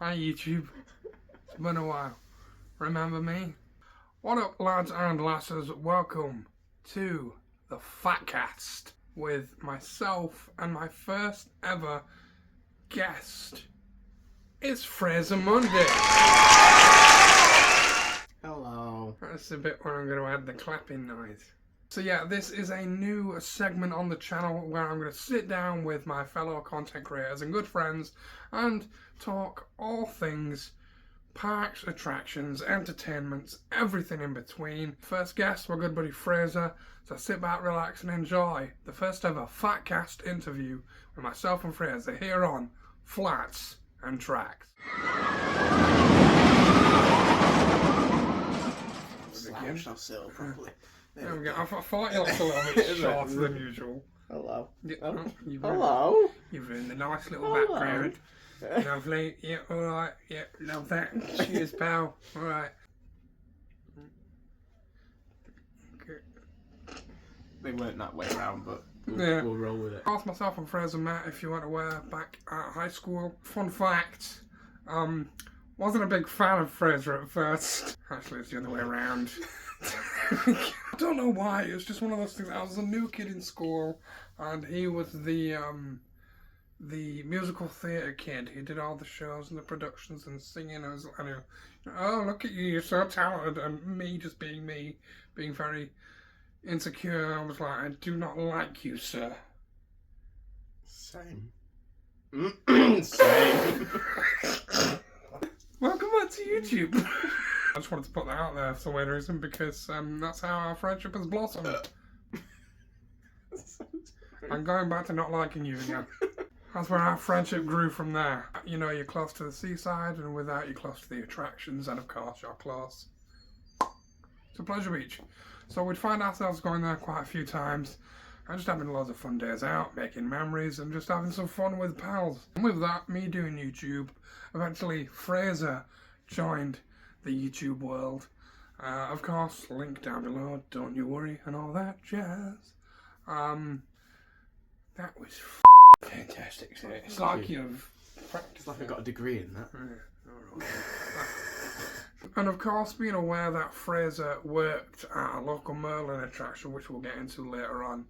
Hi YouTube, it's been a while. Remember me? What up lads and lasses, welcome to the ENQUIRIES with myself and my first ever guest. It's Frazer Mundy. Hello. That's the bit where I'm going to add the clapping noise. So yeah, this is a new segment on the channel where I'm going to sit down with my fellow content creators and good friends and talk all things parks, attractions, entertainments, everything in between. First guest, my good buddy Frazer. So sit back, relax and enjoy the first ever ENQUIRIES interview with myself and Frazer here on Flats and Tracks. Slouched ourselves properly. There we go. I thought it was a little bit shorter than usual. Hello. Hello. You've ruined the nice little background. Lovely. Yeah, alright. Yeah, love that. Cheers, pal. Alright. They weren't that way around, but we'll roll with it. Asked myself and Frazer met, if you weren't aware, back at high school. Fun fact, wasn't a big fan of Frazer at first. Actually, it's the other way around. I don't know why, it was just one of those things. I was a new kid in school, and he was the musical theatre kid. He did all the shows and the productions and singing. I knew, oh, look at you, you're so talented. And me just being me, being very insecure, I was like, I do not like you, sir. Same. Same. Welcome back to YouTube. I just wanted to put that out there for some weird reason because that's how our friendship has blossomed. I'm going back to not liking you again. That's where our friendship grew from there. You know, you're close to the seaside, and with that, you're close to the attractions, and of course, you're close to Pleasure Beach. So we'd find ourselves going there quite a few times, and just having loads of fun days out, making memories, and just having some fun with pals. And with that, me doing YouTube, eventually Frazer joined the YouTube world. Of course, link down below, don't you worry, and all that jazz. That was fantastic. So it's like you've practiced. It's like I got a degree in that. Yeah, and of course, being aware that Frazer worked at a local Merlin attraction, which we'll get into later on.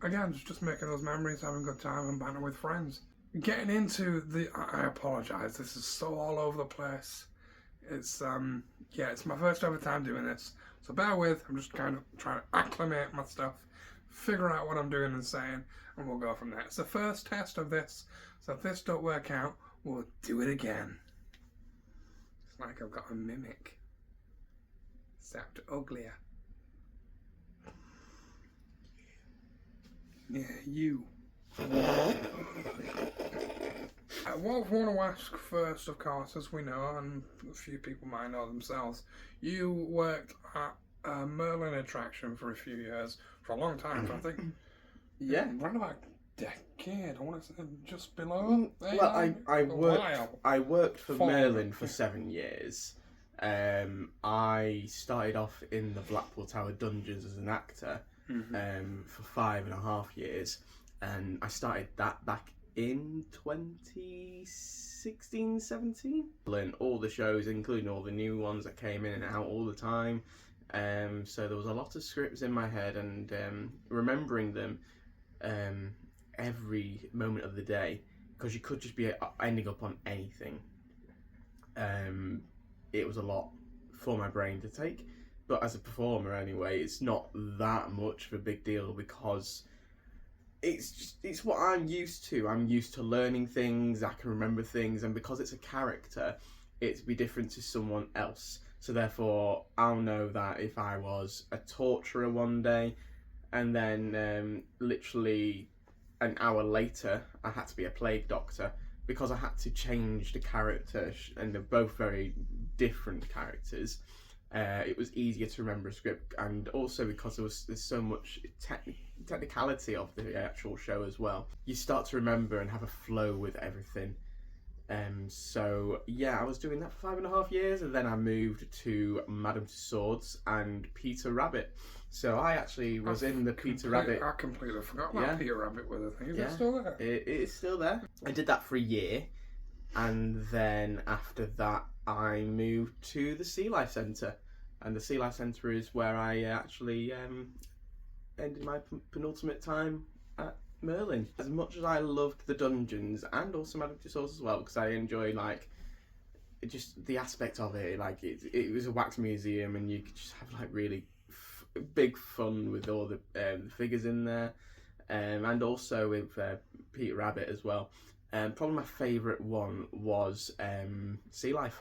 Again, just making those memories, having a good time, and banter with friends. Getting into the, I apologise, this is so all over the place. It's it's my first ever time doing this, so bear with. I'm just kind of trying to acclimate my stuff, figure out what I'm doing and saying, and we'll go from there. It's the first test of this, so if this don't work out, we'll do it again. It's like I've got a mimic, except uglier. Yeah, you. What I want to ask first, of course, as we know, and a few people might know themselves, you worked at a Merlin attraction for a few years, for a long time, I think. Yeah. Around about a decade, I want to say just below. Well, I worked for Merlin for yeah. 7 years. I started off in the Blackpool Tower Dungeons as an actor for 5.5 years, and I started that back in 2016-17. Learned all the shows, including all the new ones that came in and out all the time. So there was a lot of scripts in my head, and remembering them every moment of the day, because you could just be ending up on anything. It was a lot for my brain to take, but as a performer anyway, it's not that much of a big deal because it's what I'm used to. I'm used to learning things, I can remember things, and because it's a character, it'd be different to someone else. So therefore, I'll know that if I was a torturer one day, and then literally an hour later, I had to be a plague doctor, because I had to change the character, and they're both very different characters. It was easier to remember a script, and also because there's so much technicality of the actual show as well. You start to remember and have a flow with everything. So yeah, I was doing that for 5.5 years, and then I moved to Madame Tussauds and Peter Rabbit. So I actually was in the Peter Rabbit. I completely forgot about Peter Rabbit with the thing. Is it still there? It is still there. I did that for a year, And then after that, I moved to the Sea Life Centre. And the Sea Life Centre is where I actually ended my penultimate time at Merlin. As much as I loved the dungeons and also Magic Source as well, because I enjoy like just the aspect of it. Like it was a wax museum, and you could just have like really big fun with all the figures in there, and also with Peter Rabbit as well. Probably my favourite one was Sea Life.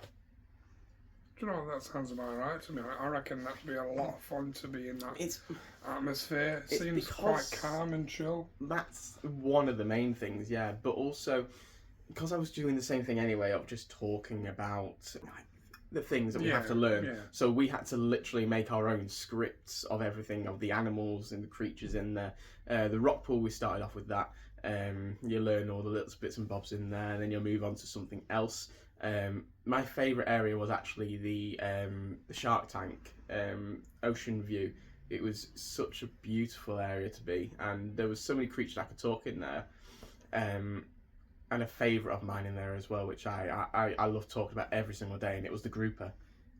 Do you know, that sounds about right to me. I reckon that'd be a lot of fun to be in that atmosphere. It seems quite calm and chill. That's one of the main things, yeah. But also, because I was doing the same thing anyway, of just talking about the things that we have to learn. Yeah. So we had to literally make our own scripts of everything, of the animals and the creatures in there. The rock pool, we started off with that. You learn all the little bits and bobs in there, and then you'll move on to something else. My favourite area was actually the shark tank, ocean view. It was such a beautiful area to be, and there was so many creatures I could talk in there. And a favourite of mine in there as well, which I love talking about every single day, and it was the grouper.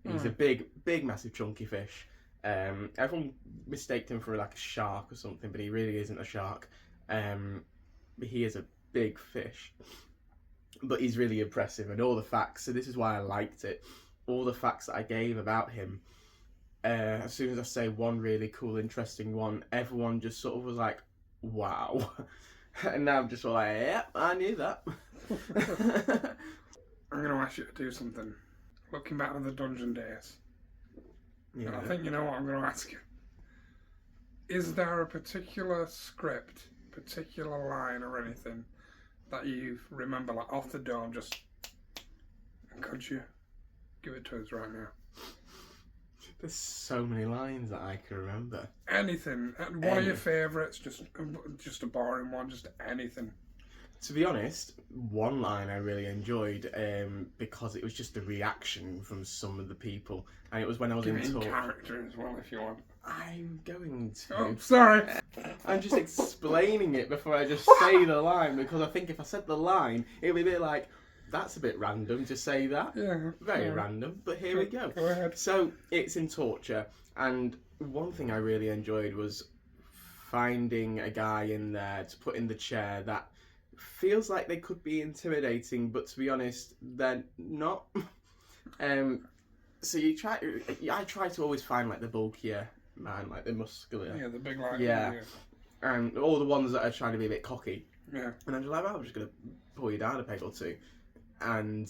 He's a big, massive, chunky fish. Everyone mistaked him for like a shark or something, but he really isn't a shark. But he is a big fish. But he's really impressive, and all the facts, so this is why I liked it, all the facts that I gave about him, as soon as I say one really cool, interesting one, everyone just sort of was like, wow. And now I'm just like, yep, I knew that. I'm going to ask you to do something. Looking back to the dungeon days, Yeah. and I think you know what I'm going to ask you. Is there a particular script, particular line or anything that you remember, like off the dome, could you give it to us right now? There's so many lines that I can remember. Anything. One of your favourites, just a boring one, just anything. To be honest, one line I really enjoyed, because it was just a reaction from some of the people, and it was when I was Give in it in talk. character as well, if you want. I'm going to. Oh, sorry. I'm just explaining it before I just say the line, because I think if I said the line, it'd be a bit like, that's a bit random to say that. Yeah. Very random, but here we go. Go ahead. So, it's in torture, and one thing I really enjoyed was finding a guy in there to put in the chair that feels like they could be intimidating, but to be honest, they're not. So I try to always find like the bulkier man, like the muscular. Yeah, the big line. Yeah. And all the ones that are trying to be a bit cocky. Yeah. And I'm just like, well, I'm just going to pull you down a peg or two. And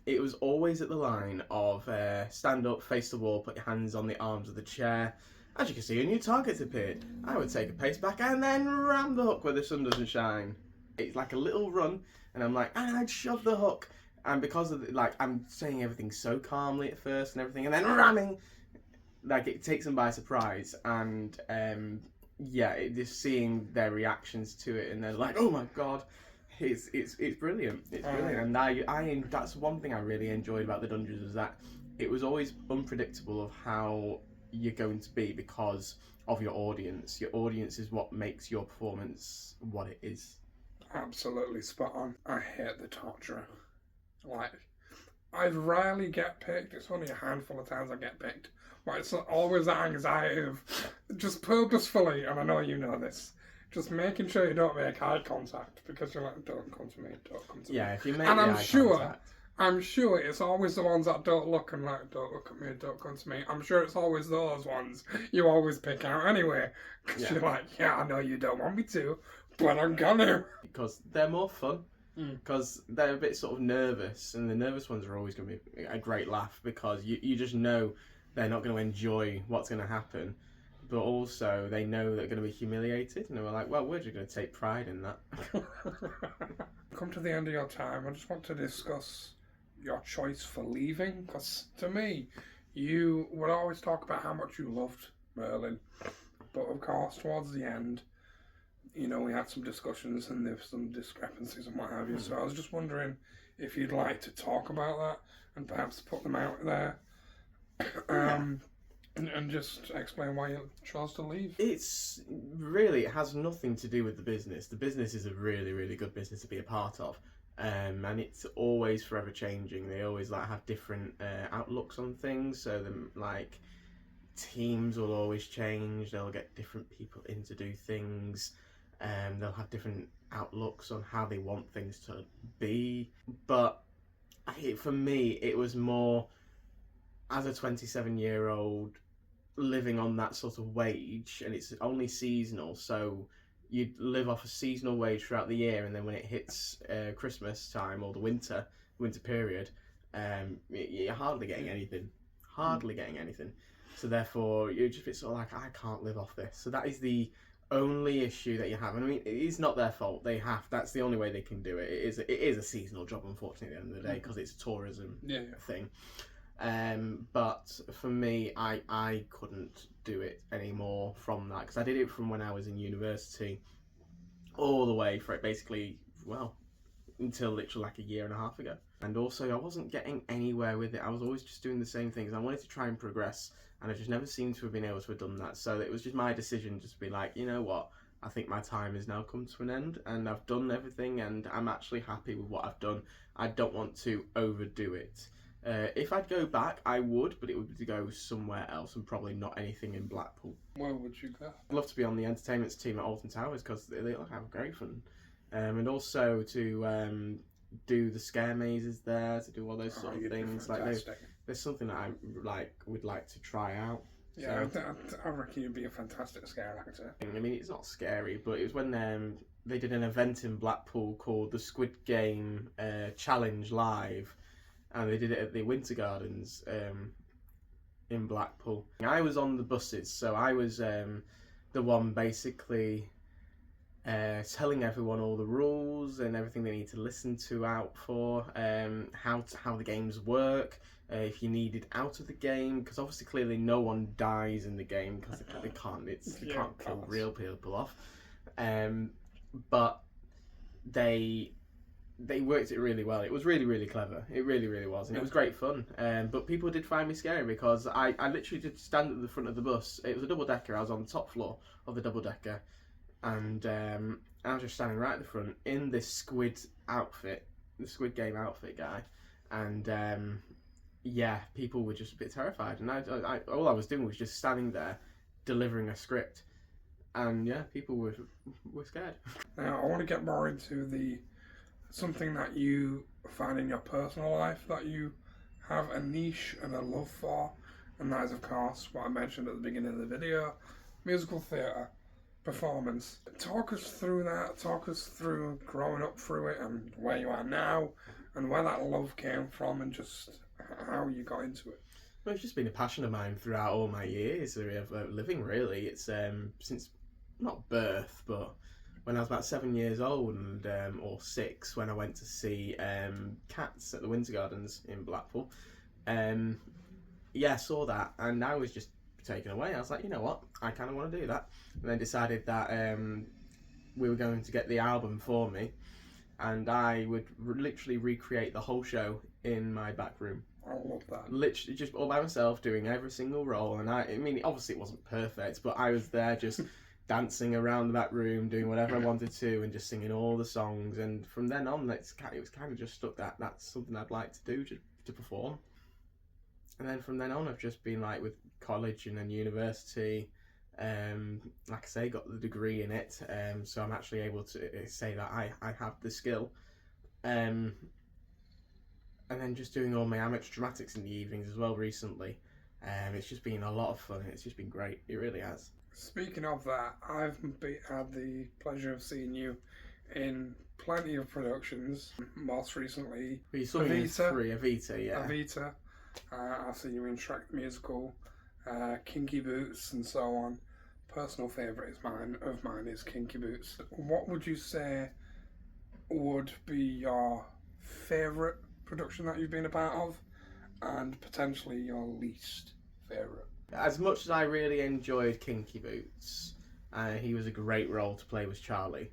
it was always at the line of stand up, face the wall, put your hands on the arms of the chair. As you can see, a new target's appeared. I would take a pace back and then ram the hook where the sun doesn't shine. It's like a little run, and I'm like, and I'd shove the hook. And because of I'm saying everything so calmly at first and everything, and then ramming, like it takes them by surprise. And just seeing their reactions to it, and they're like, oh my god, it's brilliant. It's brilliant. And that's one thing I really enjoyed about the dungeons, was that it was always unpredictable of how you're going to be because of your audience. Your audience is what makes your performance what it is. Absolutely spot on. I hate the torturer. Like, I rarely get picked. It's only a handful of times I get picked. But it's always that anxiety of just purposefully, and I know you know this, just making sure you don't make eye contact, because you're like, don't come to me, don't come to me. Yeah, if you make and contact. I'm sure it's always the ones that don't look and like, don't look at me, don't come to me. I'm sure it's always those ones you always pick out anyway. Because you're like, yeah, I know you don't want me to, but I'm gonna. Because they're more fun. Because they're a bit sort of nervous, and the nervous ones are always going to be a great laugh, because you just know they're not going to enjoy what's going to happen, but also they know they're going to be humiliated, and they're like, well, we're just going to take pride in that. Come to the end of your time, I just want to discuss your choice for leaving, because to me, you would always talk about how much you loved Merlin, but of course, towards the end, you know, we had some discussions and there's some discrepancies and what have you. So I was just wondering if you'd like to talk about that and perhaps put them out there, and just explain why you chose to leave. It has nothing to do with the business. The business is a really, really good business to be a part of. And it's always forever changing. They always like have different outlooks on things. So the like teams will always change. They'll get different people in to do things. They'll have different outlooks on how they want things to be. But for me, it was more as a 27-year-old living on that sort of wage, and it's only seasonal. So you'd live off a seasonal wage throughout the year, and then when it hits Christmas time or the winter period, you're hardly getting anything. Hardly getting anything. So therefore, you're just a bit sort of like, I can't live off this. So that is the only issue that you have. And I mean, it is not their fault. They have. That's the only way they can do it. It is a seasonal job, unfortunately, at the end of the day, because it's a tourism thing. But for me, I couldn't do it anymore from that, because I did it from when I was in university all the way for it basically, well, until literally like a year and a half ago. And also I wasn't getting anywhere with it. I was always just doing the same things. I wanted to try and progress, and I just never seemed to have been able to have done that. So it was just my decision just to be like, you know what, I think my time has now come to an end, and I've done everything, and I'm actually happy with what I've done. I don't want to overdo it. If I'd go back, I would, but it would be to go somewhere else, and probably not anything in Blackpool. Where would you go? I'd love to be on the entertainment team at Alton Towers, because they have great fun. And also to do the scare mazes there, to do all those sort of things. Like there's something that I would like to try out. Yeah, so, I reckon you'd be a fantastic scare actor. I mean, it's not scary, but it was when they did an event in Blackpool called the Squid Game Challenge Live, and they did it at the Winter Gardens in Blackpool. I was on the buses, so I was the one basically telling everyone all the rules and everything they need to listen to out for, how the games work, if you needed out of the game, because obviously clearly no one dies in the game because they can't kill real people off, but they worked it really well. It was really, really clever. It really, really was, and it was great fun. But people did find me scary because I literally did stand at the front of the bus. It was a double decker. I was on the top floor of the double decker. And I was just standing right at the front in this squid outfit, the Squid Game outfit guy, and yeah, people were just a bit terrified. And I all I was doing was just standing there, delivering a script, and yeah, people were scared. Now I want to get more into something that you find in your personal life that you have a niche and a love for, and that is of course what I mentioned at the beginning of the video: musical theatre. Performance. Talk us through that. Talk us through growing up through it and where you are now, and where that love came from, and just how you got into it. Well, it's just been a passion of mine throughout all my years of living. Really, it's since not birth, but when I was about 7 years old, and or 6, when I went to see Cats at the Winter Gardens in Blackpool. Yeah, I saw that, and I was just taken away. I was like, you know what, I kind of want to do that, and then decided that we were going to get the album for me, and I would literally recreate the whole show in my back room. I love that. Literally just all by myself, doing every single role, and I mean, obviously it wasn't perfect, but I was there just dancing around the back room, doing whatever I wanted to, and just singing all the songs. And from then on, it was kind of just stuck that that's something I'd like to do, to perform. And then from then on, I've just been like with college and then university. Like I say, got the degree in it, so I'm actually able to say that I have the skill. And then just doing all my amateur dramatics in the evenings as well recently. It's just been a lot of fun. It's just been great. It really has. Speaking of that, I've had the pleasure of seeing you in plenty of productions. Most recently, Evita, yeah. Evita. I've seen you in Shrek the Musical, Kinky Boots, and so on. Personal favourite of mine is Kinky Boots. What would you say would be your favourite production that you've been a part of, and potentially your least favourite? As much as I really enjoyed Kinky Boots, he was a great role to play with Charlie.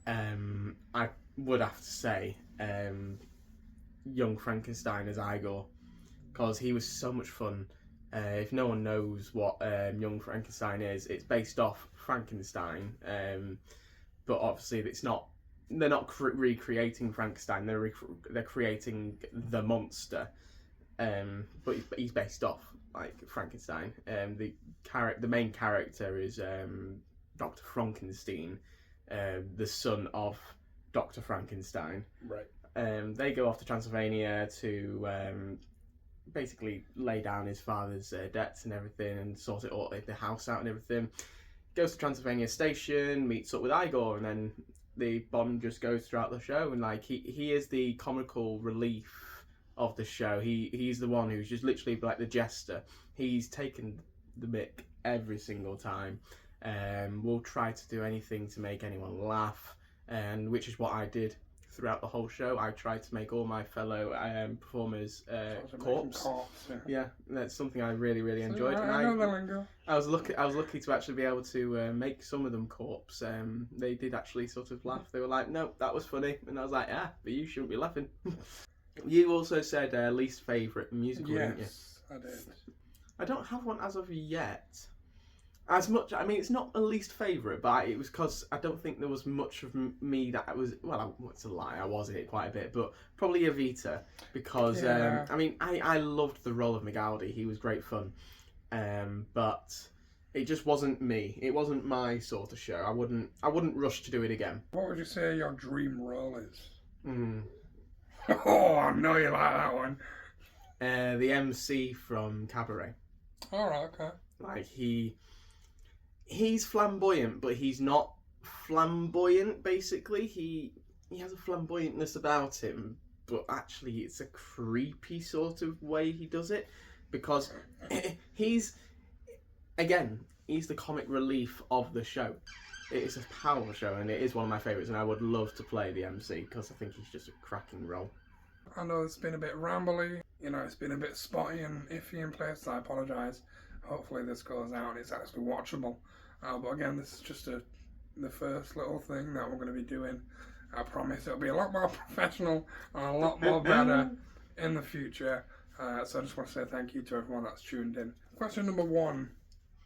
I would have to say Young Frankenstein as Igor, because he was so much fun. If no one knows what Young Frankenstein is, it's based off Frankenstein, but obviously it's not they're not recreating Frankenstein. They're creating the monster. But he's based off like Frankenstein. The main character is Dr. Frankenstein, the son of Dr. Frankenstein. Right. They go off to Transylvania to basically lay down his father's debts and everything, and sort it all, the house out and everything. Goes to Transylvania Station, meets up with Igor, and then the bond just goes throughout the show. And like he is the comical relief of the show. He's the one who's just literally like the jester. He's taken the mick every single time. We'll try to do anything to make anyone laugh, and which is what I did throughout the whole show. I tried to make all my fellow performers corpse. Yeah, that's something I really, really enjoyed. I know the lingo. I was lucky to actually be able to make some of them corpse. They did actually sort of laugh. They were like, "No, that was funny," and I was like, "Ah, but you shouldn't be laughing." You also said least favourite musical, didn't you? Yes, I did. I don't have one as of yet. As much, I mean, it's not a least favourite, but it was because I don't think there was much of me that I was. Well, it's a lie. I was in it quite a bit, but probably Evita because I mean, I loved the role of Magaldi. He was great fun, but it just wasn't me. It wasn't my sort of show. I wouldn't rush to do it again. What would you say your dream role is? Mm. Oh, I know you like that one. The MC from Cabaret. All right, okay. Like he's flamboyant, but he's not flamboyant. Basically, he has a flamboyantness about him, but actually, it's a creepy sort of way he does it because he's the comic relief of the show. It is a powerful show, and it is one of my favourites, and I would love to play the MC because I think he's just a cracking role. I know it's been a bit rambly, you know, it's been a bit spotty and iffy in places. I apologise. Hopefully this goes out and it's actually watchable. But again, this is just the first little thing that we're going to be doing. I promise it'll be a lot more professional and a lot more better in the future. So I just want to say thank you to everyone that's tuned in. Question number 1.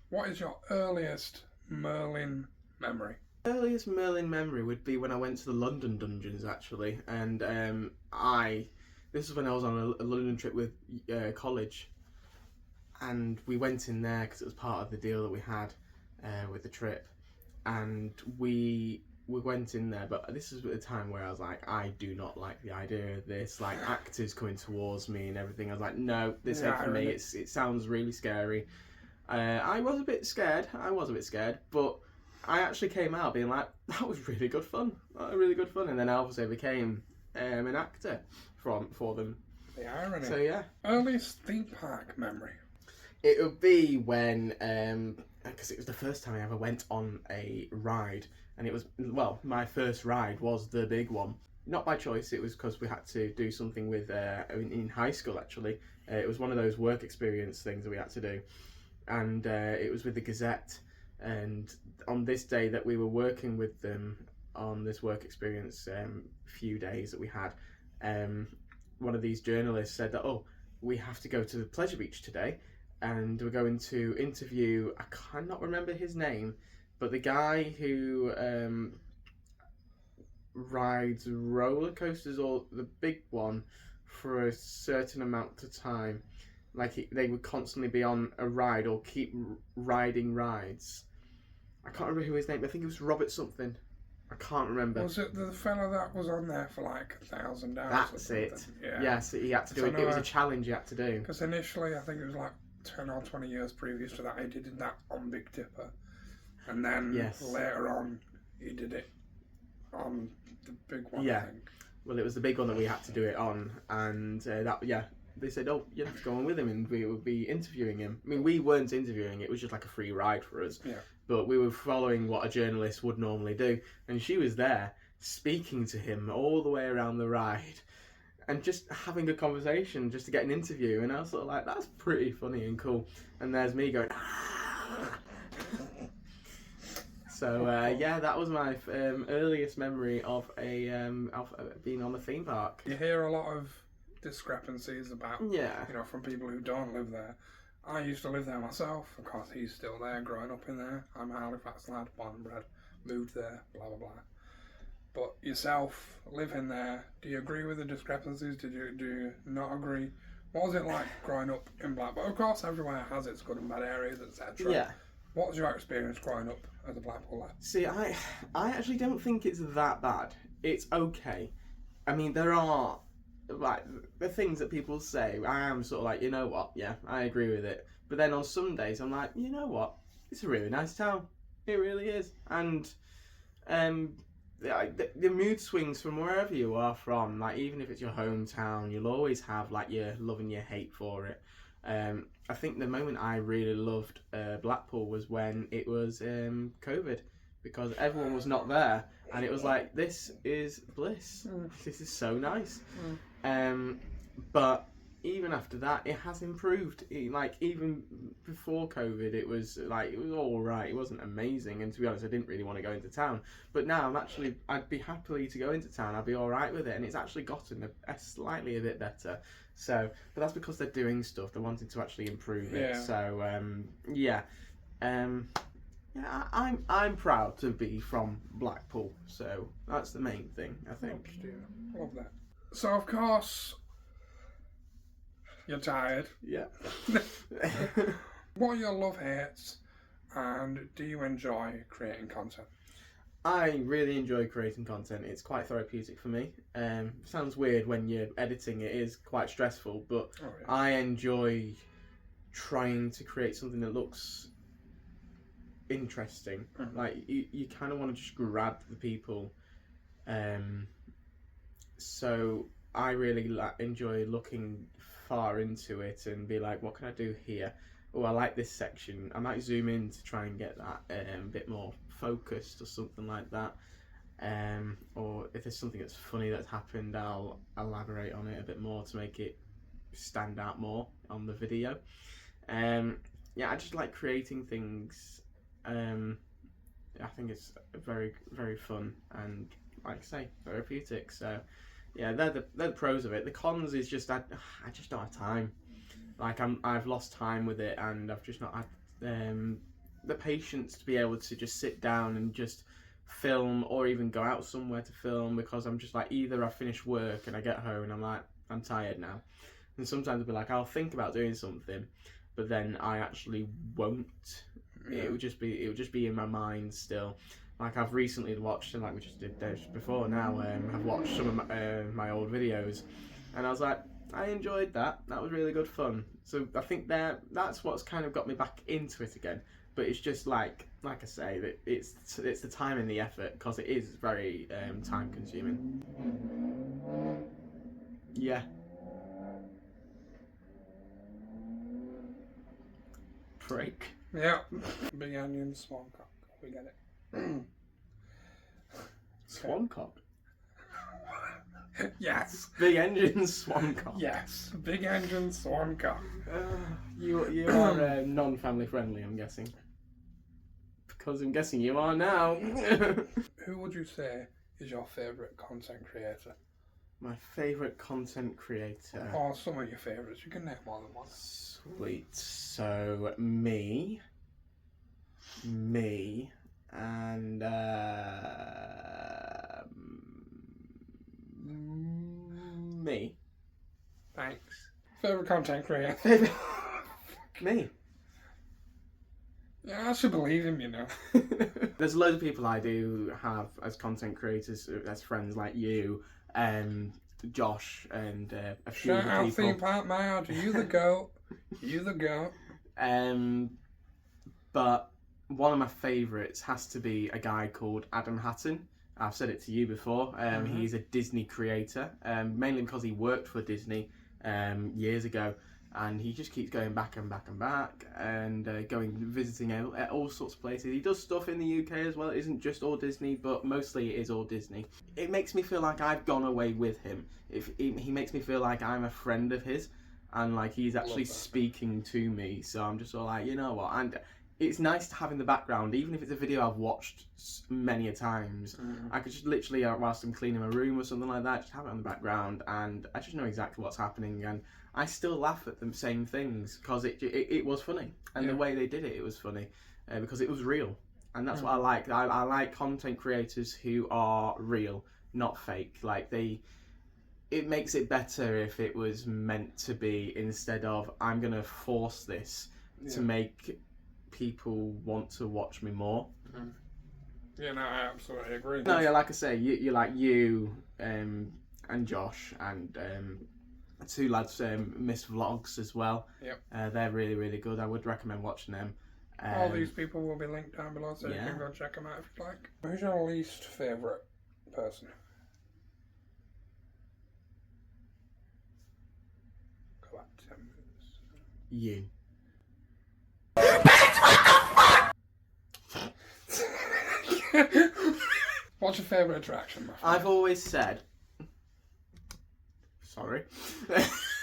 What is your earliest Merlin memory? Earliest Merlin memory would be when I went to the London dungeons, actually, and this is when I was on a London trip with college, and we went in there because it was part of the deal that we had with the trip, and we went in there, but this is at the time where I was like, I do not like the idea of this, like actors coming towards me and everything. I was like, no, this ain't for me. It sounds really scary. I was a bit scared, but I actually came out being like, that was really good fun. And then obviously I became an actor for them. The irony. So yeah. Earliest theme park memory? It would be when, because it was the first time I ever went on a ride, and it was, well, my first ride was the big one. Not by choice, it was because we had to do something with, in high school actually. It was one of those work experience things that we had to do. And it was with the Gazette. And on this day that we were working with them on this work experience few days that we had, one of these journalists said that, oh, we have to go to the Pleasure Beach today, and we're going to interview, I cannot remember his name, but the guy who rides roller coasters, or the big one, for a certain amount of time. Like they would constantly be on a ride or keep riding rides. I can't remember who his name, but I think it was Robert something. I can't remember. Was it the fella that was on there for like 1,000 hours? That's it. Yeah. Yes, he had to do it. It was a challenge he had to do. Because initially, I think it was like 10 or 20 years previous to that, he did that on Big Dipper. And then later on, he did it on the big one, I think. Well, it was the big one that we had to do it on. And they said, oh, you have to go on with him and we would be interviewing him. I mean, we weren't interviewing, it was just like a free ride for us. Yeah. But we were following what a journalist would normally do. And she was there speaking to him all the way around the ride and just having a conversation just to get an interview. And I was sort of like, that's pretty funny and cool. And there's me going, ah! So, that was my earliest memory of being on the theme park. You hear a lot of discrepancies about, from people who don't live there. I used to live there myself. Of course, he's still there, growing up in there. I'm a Halifax lad, born and bred, moved there, blah blah blah. But yourself, living there, do you agree with the discrepancies? Do you not agree? What was it like growing up in Blackpool? Of course, everywhere has its good and bad areas, etc. Yeah. What was your experience growing up as a Blackpool lad? See, I actually don't think it's that bad. It's okay. I mean, there are, like, the things that people say, I am sort of like, you know what, yeah, I agree with it. But then on some days, I'm like, you know what, it's a really nice town. It really is. And the mood swings from wherever you are from, like, even if it's your hometown, you'll always have, like, your love and your hate for it. I think the moment I really loved Blackpool was when it was COVID, because everyone was not there, and it was like, this is bliss. This is so nice. But even after that, it has improved. Like, even before COVID, it was all right. It wasn't amazing, and to be honest, I didn't really want to go into town. But now I'd be happily to go into town. I'd be all right with it, and it's actually gotten slightly a bit better. So, but that's because they're doing stuff. They're wanting to actually improve it. Yeah. So, yeah, I'm proud to be from Blackpool. So that's the main thing, I think. Love that. So, of course, you're tired. Yeah. What are your love hates, and do you enjoy creating content? I really enjoy creating content. It's quite therapeutic for me. Sounds weird when you're editing. It is quite stressful, but I enjoy trying to create something that looks interesting. Like, you kind of want to just grab the people. So I really enjoy looking far into it and be like, what can I do here? Oh, I like this section. I might zoom in to try and get that a bit more focused or something like that. Or if there's something that's funny that's happened, I'll elaborate on it a bit more to make it stand out more on the video. Yeah, I just like creating things. I think it's very, very fun and, like I say, therapeutic. So yeah, they're the pros of it. The cons is just I just don't have time. Like, I've lost time with it, and I've just not had the patience to be able to just sit down and just film, or even go out somewhere to film, because I'm just like, either I finish work and I get home and I'm like, I'm tired now. And sometimes I'll be like, I'll think about doing something, but then I actually won't. Yeah. It would just be in my mind still. Like, I've recently watched, and like we just did just before now, I've watched some of my old videos, and I was like, I enjoyed that. That was really good fun. So I think that's what's kind of got me back into it again. But it's just like I say, that it's the time and the effort, because it is very time consuming. Yeah. Break. Yeah. Big onion, swan cock. We get it. Swan cock. Yes. Big engine, swan cock. Yes. Big engine, swan cock. You are non-family friendly, I'm guessing. Because I'm guessing you are now. Who would you say is your favourite content creator? My favourite content creator. Or some of your favourites. You can name more than one. Sweet. So me, and me. Thanks. Favourite content creator? Me. Yeah, I should believe him, you know. There's loads of people I do have as content creators, as friends, like you, Josh, and a few Shout other out people. Theme Park Mile. You the goat. You the goat. But one of my favourites has to be a guy called Adam Hatton. I've said it to you before. He's a Disney creator, mainly because he worked for Disney years ago, and he just keeps going back and back and back, and visiting at all sorts of places. He does stuff in the UK as well. It isn't just all Disney, but mostly it is all Disney. It makes me feel like I've gone away with him. He makes me feel like I'm a friend of his, and like he's actually speaking to me. So I'm just all like, you know what? And it's nice to have in the background, even if it's a video I've watched many a times. I could just literally, whilst I'm cleaning my room or something like that, just have it on the background, and I just know exactly what's happening, and I still laugh at the same things, because it was funny, and the way they did it was funny, because it was real. And that's what I like. I like content creators who are real, not fake. Like it makes it better if it was meant to be, instead of I'm gonna force this to make people want to watch me more. Yeah, no, I absolutely agree. No, yeah, like I say, you like you and Josh and two lads, Miss Vlogs as well. Yep. They're really, really good. I would recommend watching them. All these people will be linked down below, so you can go check them out if you like. Who's your least favourite person? Go back 10 minutes. You. What's your favourite attraction, my friend? I've always said... Sorry.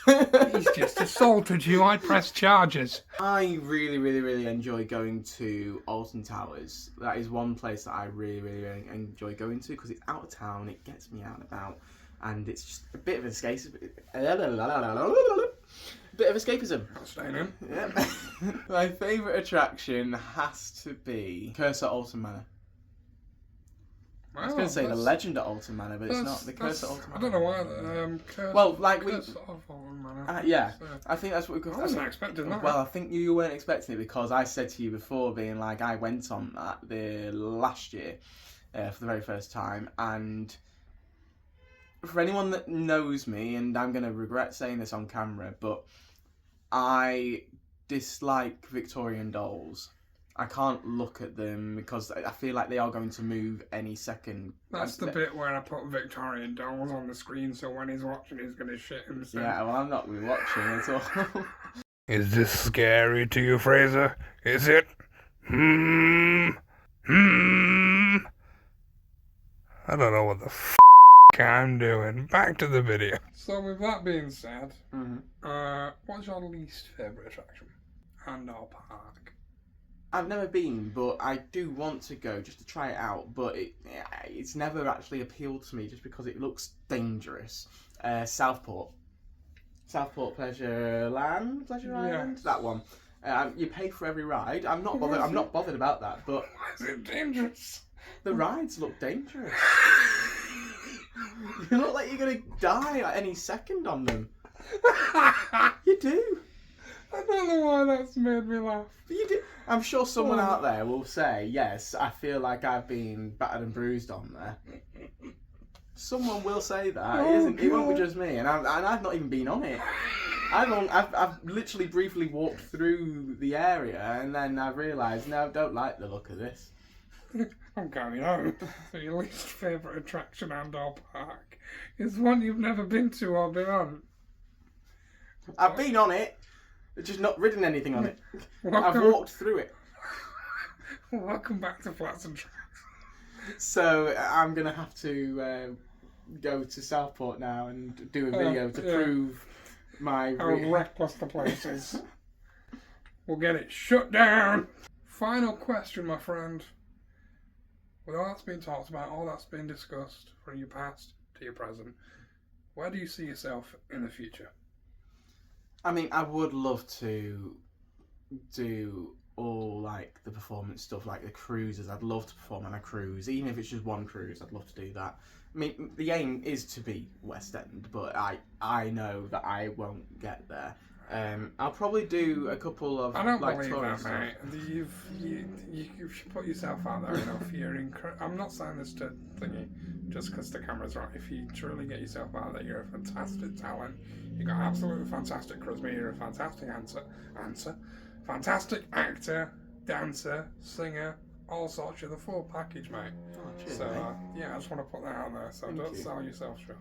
He's just assaulted you. I press charges. I really, really, really enjoy going to Alton Towers. That is one place that I really, really, really enjoy going to because it's out of town, it gets me out and about, and it's just a bit of escapism. Staying in. Yeah. My favourite attraction has to be Curse at Alton Manor. I was going to say the Legend at Alton Manor, but it's not. The Curse at Alton Manor. I don't know why. Curse, well, like Curse of Alton Manor. Yeah, I think that's what. I wasn't expecting that. Well, I think you weren't expecting it because I said to you before, being like, I went on that the last year for the very first time, and for anyone that knows me, and I'm going to regret saying this on camera, but I dislike Victorian dolls. I can't look at them because I feel like they are going to move any second. That's the bit where I put Victorian dolls on the screen, so when he's watching, he's going to shit himself. Yeah, well, I'm not really watching at all. Is this scary to you, Frazer? Is it? I don't know what the f*** I'm doing. Back to the video. So with that being said, what's your least favourite attraction? And/or park? I've never been, but I do want to go just to try it out, but it's never actually appealed to me just because it looks dangerous. Southport Pleasure Island, that one. You pay for every ride. I'm not bothered about that, but why is it dangerous? The rides look dangerous. You look like you're gonna die at any second on them. You do. I don't know why that's made me laugh. But you do. I'm sure someone out there will say, yes, I feel like I've been battered and bruised on there. Someone will say that. It won't be just me, and I've not even been on it. I've literally briefly walked through the area, and then I've realised, no, I don't like the look of this. I'm going home. So your least favourite attraction and/or park is one you've never been to or been on. I've been on it, just not ridden anything on it. I've walked through it. Welcome back to Flats and Tracks. So I'm gonna have to go to Southport now and do a video to prove my how reckless the place is. We'll get it shut down. Final question, my friend. With all that's been talked about, all that's been discussed, from your past to your present, where do you see yourself in the future? I mean, I would love to do all like the performance stuff, like the cruises. I'd love to perform on a cruise, even if it's just one cruise. I'd love to do that. I mean, the aim is to be West End, but I know that I won't get there. I'll probably do a couple of. I don't like, believe tourist that, stuff. mate. You should put yourself out there enough. I'm not saying this to thingy just because the camera's right. If you truly get yourself out there, you're a fantastic talent. You've got absolutely fantastic charisma. You're a fantastic fantastic actor, dancer, singer, all sorts. You're the full package, mate. Oh, cheers, so mate. I just want to put that out there. So Thank don't you. sell yourself short.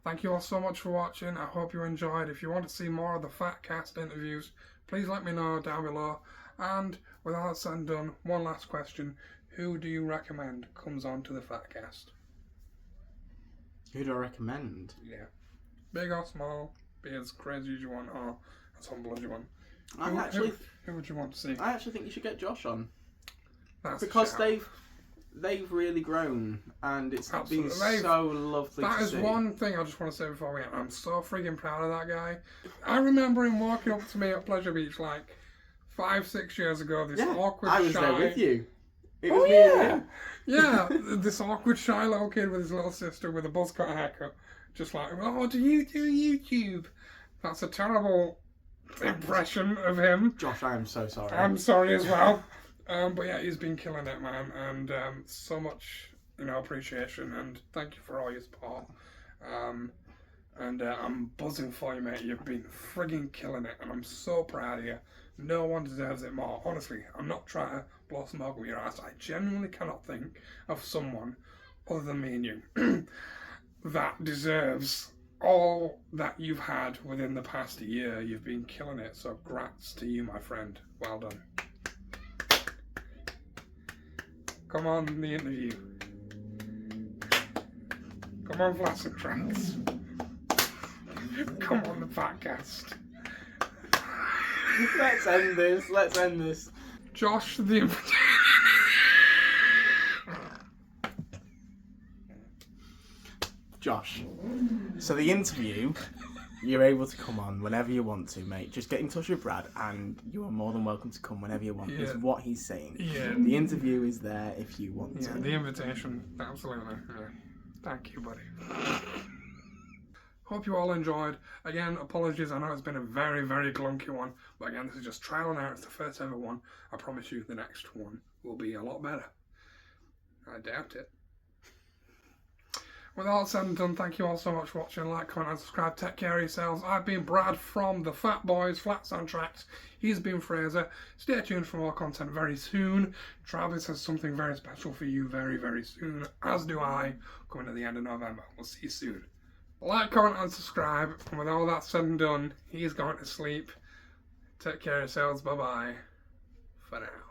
Thank you all so much for watching. I hope you enjoyed. If you want to see more of the ENQUIRIES interviews, please let me know down below. And with all that said and done, one last question. Who do you recommend comes on to the ENQUIRIES? Who do I recommend? Yeah. Big or small, be as crazy as you want or as humble as you want. Who would you want to see? I actually think you should get Josh on. That's Because they've really grown, and it's Absolutely. been so lovely That to is see. one thing I just want to say before we end. I'm so friggin' proud of that guy. I remember him walking up to me at Pleasure Beach like 5-6 years ago. This awkward, I was shy. there with you. It Oh was me and yeah, him. yeah. This awkward, shy little kid with his little sister with a buzz cut haircut, just like, oh, do you do YouTube? That's a terrible impression of him. Josh, I am so sorry. I'm sorry as well. But yeah, he's been killing it, man, and so much, appreciation, and thank you for all your support. And I'm buzzing for you, mate. You've been frigging killing it, and I'm so proud of you. No one deserves it more. Honestly, I'm not trying to blow smoke up your ass. I genuinely cannot think of someone other than me and you that deserves all that you've had within the past year. You've been killing it, so grats to you, my friend. Well done. Come on, the interview. Come on, Flats and Tracks. Come on, the podcast. Let's end this. Josh, the Josh, so the interview, you're able to come on whenever you want to, mate. Just get in touch with Brad and you are more than welcome to come whenever you want, is what he's saying. Yeah. The interview is there if you want to. the invitation, absolutely. Yeah. Thank you, buddy. Hope you all enjoyed. Again, apologies, I know it's been a very, very clunky one, but again, this is just trial and error. It's the first ever one. I promise you the next one will be a lot better. I doubt it. With all said and done, thank you all so much for watching. Like, comment and subscribe. Take care of yourselves. I've been Brad from the Fat Boys, Flats and Tracks. He's been Frazer. Stay tuned for more content very soon. Travis has something very special for you very, very soon, as do I, coming at the end of November. We'll see you soon. Like, comment and subscribe. And with all that said and done, he's going to sleep. Take care of yourselves. Bye-bye. For now.